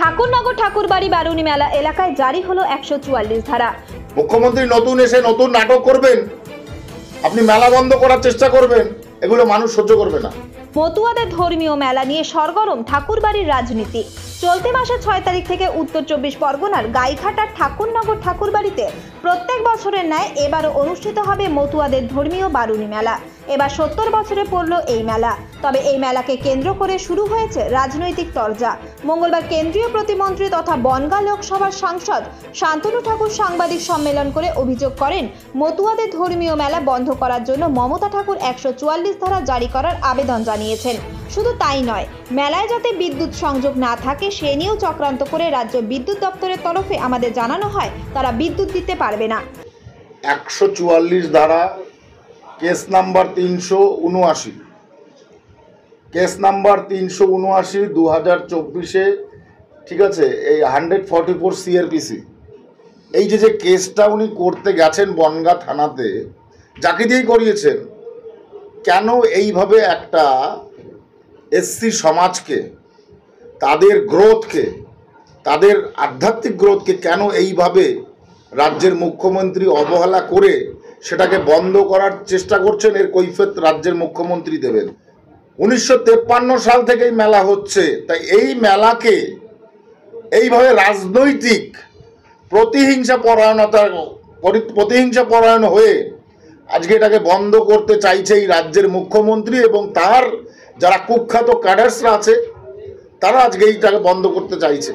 ঠাকুরনগর ঠাকুরবাড়ি বারুনি মেলা এলাকায় জারি হলো 144 ধারা। মুখ্যমন্ত্রী নতুন এসে নতুন নাটক করবেন, আপনি মেলা বন্ধ করার চেষ্টা করবেন, এগুলো মানুষ সহ্য করবে না। মতুয়াদের ধর্মীয় মেলা নিয়ে সরগরম ঠাকুরবাড়ির রাজনীতি। চলতি মাসের 6 তারিখ থেকে উত্তর 24 পরগনার গাইঘাটার ঠাকুরনগর ঠাকুরবাড়িতে প্রত্যেক বছরের ন্যায় এবারও অনুষ্ঠিত হবে মতুয়াদের ধর্মীয় বারুনি মেলা। এবার 70 বছরে পড়ল এই মেলা। তবে এই মেলাকে কেন্দ্র করে শুরু হয়েছে রাজনৈতিক তরজা। মঙ্গলবার কেন্দ্রীয় প্রতিমন্ত্রী তথা বনগাঁ লোকসভার সাংসদ শান্তনু ঠাকুর সাংবাদিক সম্মেলন করে অভিযোগ করেন, মতুয়াদের ধর্মীয় মেলা বন্ধ করার জন্য মমতা ঠাকুর 144 ধারা জারি করার আবেদন জানিয়েছেন। শুধু তাই নয়, মেলায় যাতে বিদ্যুৎ সংযোগ না থাকে সে নিয়েও চক্রান্ত করে রাজ্য বিদ্যুৎ দপ্তরের তরফে আমাদের জানানো হয় তারা বিদ্যুৎ দিতে পারবে না। 144 ধারা, কেস নাম্বার 379, কেস নাম্বার 379 2024-এ, ঠিক আছে, এই 144 CRPC, এই যে কেসটা উনি করতে গেছেন বনগাঁ থানাতে, যাকে দিয়েই করিয়েছেন, কেন এইভাবে একটা এসসি সমাজকে, তাদের গ্রোথকে, তাদের আধ্যাত্মিক গ্রোথকে কেন এইভাবে রাজ্যের মুখ্যমন্ত্রী অবহেলা করে সেটাকে বন্ধ করার চেষ্টা করছেন, এর কৈফিয়ত রাজ্যের মুখ্যমন্ত্রী দেবেন। 1953 সাল থেকে এই মেলা হচ্ছে, তাই এই মেলাকে এইভাবে রাজনৈতিক প্রতিহিংসা পরায়ণ হয়ে আজকে এটাকে বন্ধ করতে চাইছে এই রাজ্যের মুখ্যমন্ত্রী এবং তার যারা কুখ্যাত ক্যাডার্সরা আছে, তারা আজকে এইটাকে বন্ধ করতে চাইছে।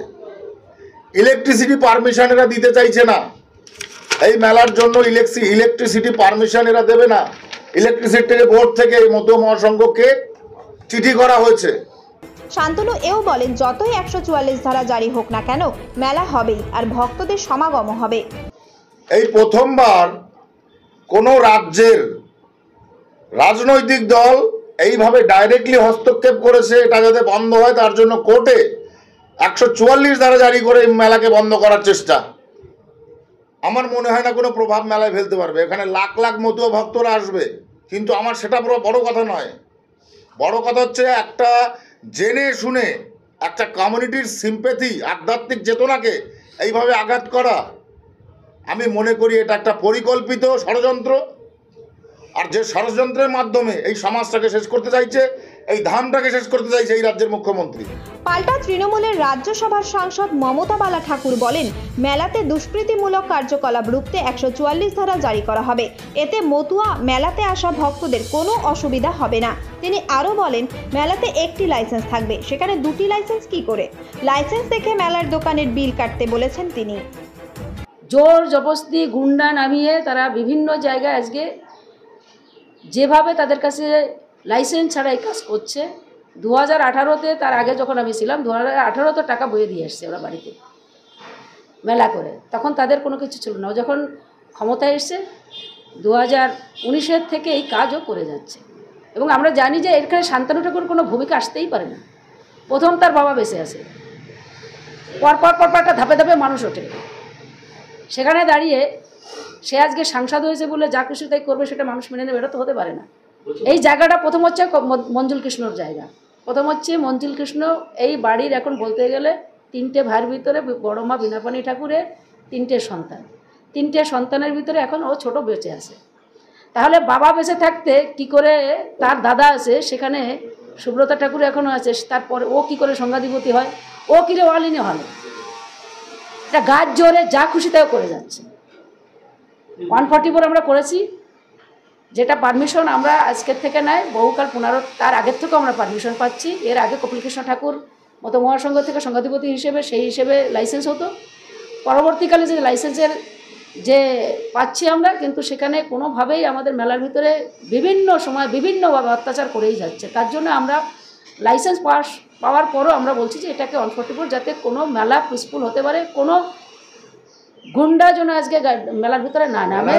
ইলেকট্রিসিটি পারমিশন এরা দিতে চাইছে না, এই মেলার জন্য ইলেকট্রিসিটি পারমিশন এরা দেবে না। ইলেকট্রিসিটি বোর্ড থেকে এই মতুয়া মহাসংঘকে চিঠি করা হয়েছে। শান্তনু এও বলেন, যতই 144 ধারা জারি হোক না কেন, মেলা হবেই আর ভক্তদের সমাগম হবে। এই প্রথমবার কোনো রাজ্যের রাজনৈতিক দল এইভাবে ডাইরেক্টলি হস্তক্ষেপ করেছে এটা যাতে বন্ধ হয়, তার জন্য কোর্টে 144 ধারা জারি করে মেলাকে বন্ধ করার চেষ্টা। আমার মনে হয় না কোনো প্রভাব মেলায় ফেলতে পারবে। এখানে লাখ লাখ মতুয়া ভক্তরা আসবে, কিন্তু আমার সেটা বড় কথা নয়। বড় কথা হচ্ছে একটা জেনে শুনে একটা কমিউনিটির সিম্প্যাথি, আধ্যাত্মিক চেতনাকে এইভাবে আঘাত করা, আমি মনে করি এটা একটা পরিকল্পিত ষড়যন্ত্র। আর যে ষড়যন্ত্রের মাধ্যমে এই সমাজটাকে শেষ করতে চাইছে, এই ধামটাকে শেষ করতে চাইছে এই রাজ্যের মুখ্যমন্ত্রী। পাল্টা তৃণমূলের রাজ্যসভার সাংসদ মমতা বালা ঠাকুর বলেন, মেলাতে দুষ্কৃতিমূলক কার্যকলাপ রুখতে 144 ধারা জারি করা হবে। এতে মতুয়া মেলাতে আসা ভক্তদের কোনো অসুবিধা হবে না। তিনি আরও বলেন, মেলাতে একটি লাইসেন্স থাকবে, সেখানে দুটি লাইসেন্স কি করে? লাইসেন্স দেখে মেলার দোকানের বিল কাটতে বলেছেন তিনি। জোর জবরদস্তি গুন্ডা নামিয়ে তারা বিভিন্ন জায়গায় আজকে যেভাবে তাদের কাছে লাইসেন্স ছাড়াই কাজ করছে। 2018-তে, তার আগে যখন আমি ছিলাম, 2018-তে টাকা বয়ে দিয়ে এসছে ওরা বাড়িতে মেলা করে। তখন তাদের কোনো কিছু ছিল না। যখন ক্ষমতায় এসছে 2019-এর থেকে এই কাজও করে যাচ্ছে। এবং আমরা জানি যে এখানে শান্তনু ঠাকুর কোনো ভূমিকা আসতেই পারে না। প্রথম তার বাবা বেঁচে আছে, পরপর একটা ধাপে ধাপে মানুষ ওঠে। সেখানে দাঁড়িয়ে সে আজকে সাংসদ হয়েছে বলে যা কিছু তাই করবে সেটা মানুষ মেনে নেবে, এটা তো হতে পারে না। এই জায়গাটা প্রথম হচ্ছে মঞ্জুল কৃষ্ণর জায়গা। প্রথম হচ্ছে মঞ্জুল কৃষ্ণ এই বাড়ির এখন বলতে গেলে 3টে ভাইয়ের ভিতরে বড় মা বীণাপাণি ঠাকুরের 3টে সন্তান, 3টে সন্তানের ভিতরে এখন ও ছোট বেঁচে আছে। তাহলে বাবা বেঁচে থাকতে কি করে তার দাদা আছে, সেখানে সুব্রতা ঠাকুর এখনও আছে, তারপরে ও কি করে সংঘাধিপতি হয়, ও কিরে ওয়ালিনে হলে এটা গাছ জোরে যা খুশি তাও করে যাচ্ছে। 144 আমরা করেছি, যেটা পারমিশন আমরা আজকের থেকে নয়, বহুকাল 15 তার আগের থেকেও আমরা পারমিশন পাচ্ছি। এর আগে কপিলকৃষ্ণ ঠাকুর মতো মহাসংঘ থেকে সংঘাধিপতি হিসেবে সেই হিসেবে লাইসেন্স হতো। পরবর্তীকালে যে লাইসেন্সের যে পাচ্ছি আমরা, কিন্তু সেখানে কোনোভাবেই আমাদের মেলার ভিতরে বিভিন্ন সময় বিভিন্নভাবে অত্যাচার করেই যাচ্ছে। তার জন্য আমরা লাইসেন্স পাওয়ার পরও আমরা বলছি যে এটাকে 144 যাতে কোনো মেলা পিসফুল হতে পারে, কোনো গুন্ডা যেন আজকে মেলার ভিতরে না নামে।